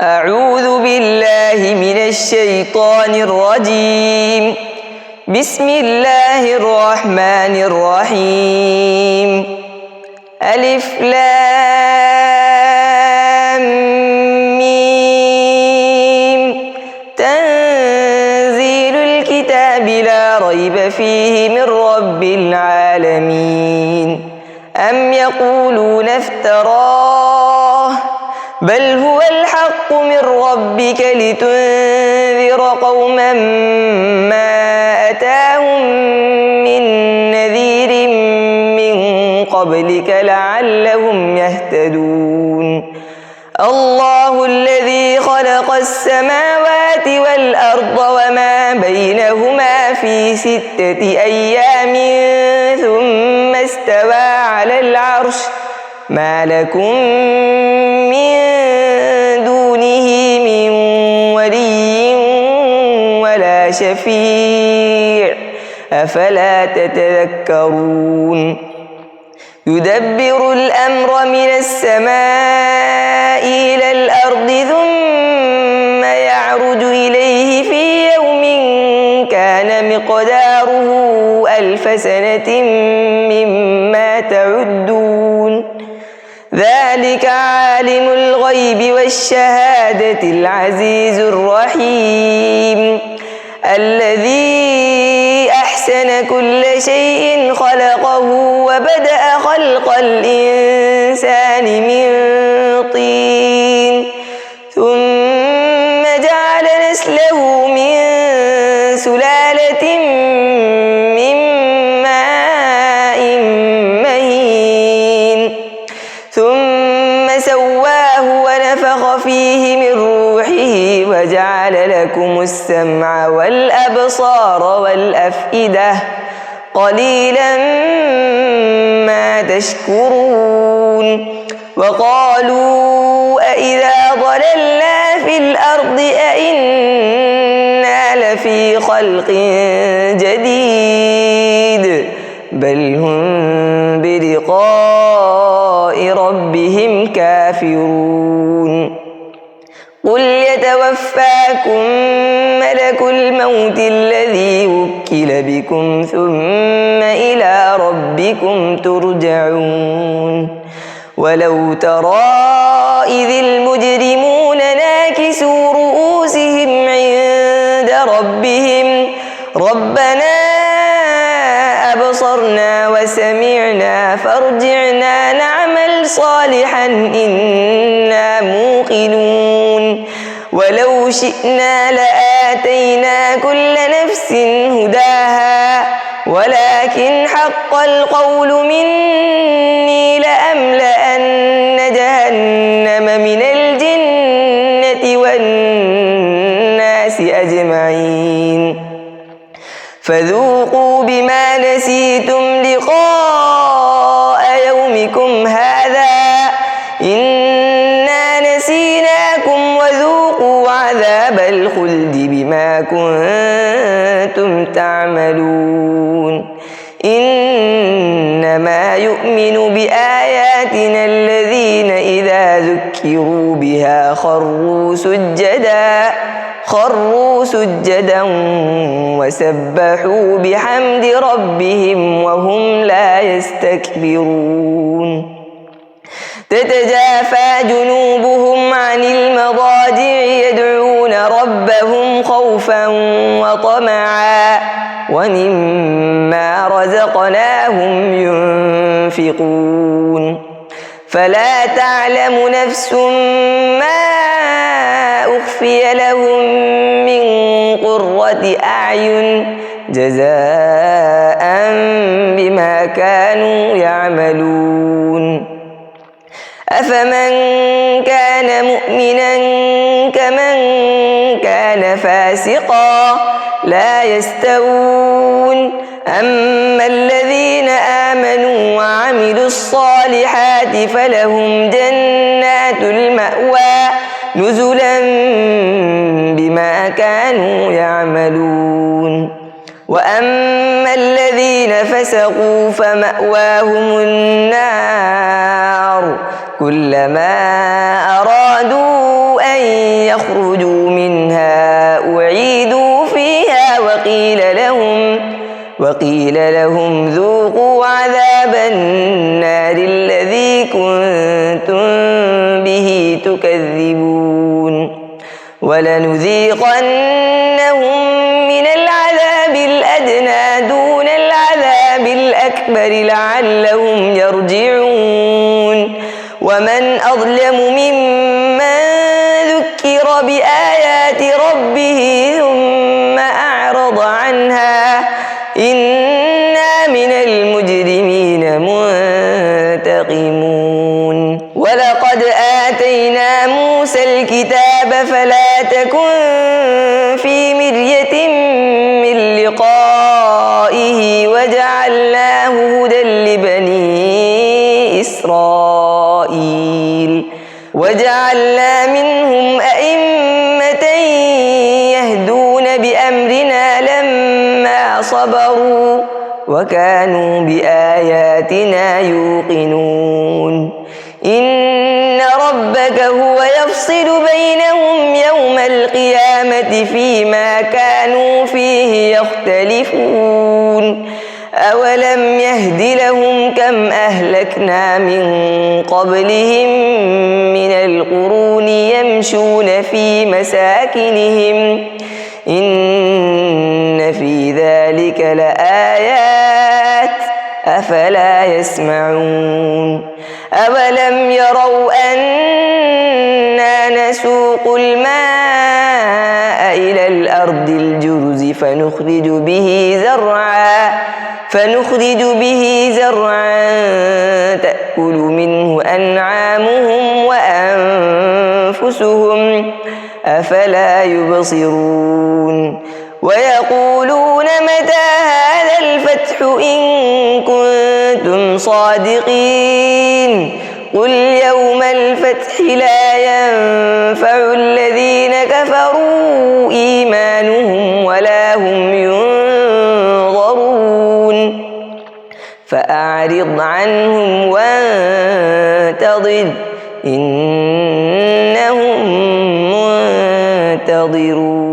أعوذ بالله من الشيطان الرجيم. بسم الله الرحمن الرحيم. ألف لام ميم. تنزيل الكتاب لا ريب فيه من رب العالمين. أم يقولون افتراه بل هو الحق من ربك لتنذر قوما ما أتاهم من نذير من قبلك لعلهم يهتدون. الله الذي خلق السماوات والأرض وما بينهما في 6 أيام ثم استوى على العرش ما لكم من دونه من ولي ولا شفيع أفلا تتذكرون. يدبر الأمر من السماء إلى الأرض ثم يعرج إليه في يوم كان مقداره 1000 سنة مما تعدون. ذلك عالم الغيب والشهادة العزيز الرحيم. الذي أحسن كل شيء خلقه وبدأ خلق الإنسان من طين ثم جعل نسله من سلالة من ماء مهين ثم سواه ونفخ فيه من روحه وجعل لكم السمع والأبصار والأفئدة قليلا ما تشكرون. وقالوا أإذا ضللنا في الأرض أإنا لفي خلق جديد بل هم بلقاء ربهم كافرون. قل يتوفاكم ملك الموت الذي وكل بكم ثم إلى ربكم ترجعون. ولو ترى إذ المجرمون ناكسوا رؤوسهم عند ربهم ربنا أبصرنا وسمعنا فارجعنا نعمل صالحا إنا موقنون. ولو شئنا لآتينا كل نفس هداها ولكن حق القول مني لأملأن جهنم من الجنة والناس أجمعين. فذوقوا بما نسيتم لقاء يومكم هذا إنا نسيناكم وذوقوا عذاب الخلد بما كنتم تعملون. إنما يؤمن بآياتنا الذين إذا ذكروا بها خروا سجدا وسبحوا بحمد ربهم وهم لا يستكبرون. تتجافى جنوبهم عن المضاجع يدعون ربهم خوفا وطمعا ومما رزقناهم ينفقون. فلا تعلم نفس ما أخفي لهم من قرة أعين جزاء بما كانوا يعملون. أفمن كان مؤمنا كمن كان فاسقا لا يستوون. أما الذين آمنوا وعملوا الصالحات فلهم جنات المأوى نزلا بما كانوا يعملون. وأما الذين فسقوا فمأواهم النار كلما أرادوا أن يخرجوا منها أعيدوا فيها وقيل لهم ذوقوا عذاب النار الذي كنتم به تكذبون ولنذيقنهم من العذاب الأدنى دون العذاب الأكبر لعلهم يرجعون ومن أظلم ممن ذكر بآيات ربه ثم أعرض عنها إنا من المجرمين منتقمون ولقد آتينا موسى الكتاب فلا تكن في مرية من لقائه وجعلناه هدى لبني إسرائيل وجعلنا منهم أئمة يهدون بأمرنا لما صبروا وكانوا بآياتنا يوقنون إن ربك هو يفصل بينهم يوم القيامة فيما كانوا فيه يختلفون أولم يهد لهم كم أهلكنا من قبلهم من القرون يمشون في مساكنهم إن في ذلك لآيات أفلا يسمعون أولم يروا أنا نسوق الماء إلى الأرض الجرز فنخرج به زرعا تأكل منه أنعامهم وأنفسهم أفلا يبصرون ويقولون متى هذا الفتح إن كنتم صادقين قل يوم الفتح لا ينفع الذين كفروا إيمانهم ولا هم ينظرون فأعرض عنهم وانتظر إنهم منتظرون.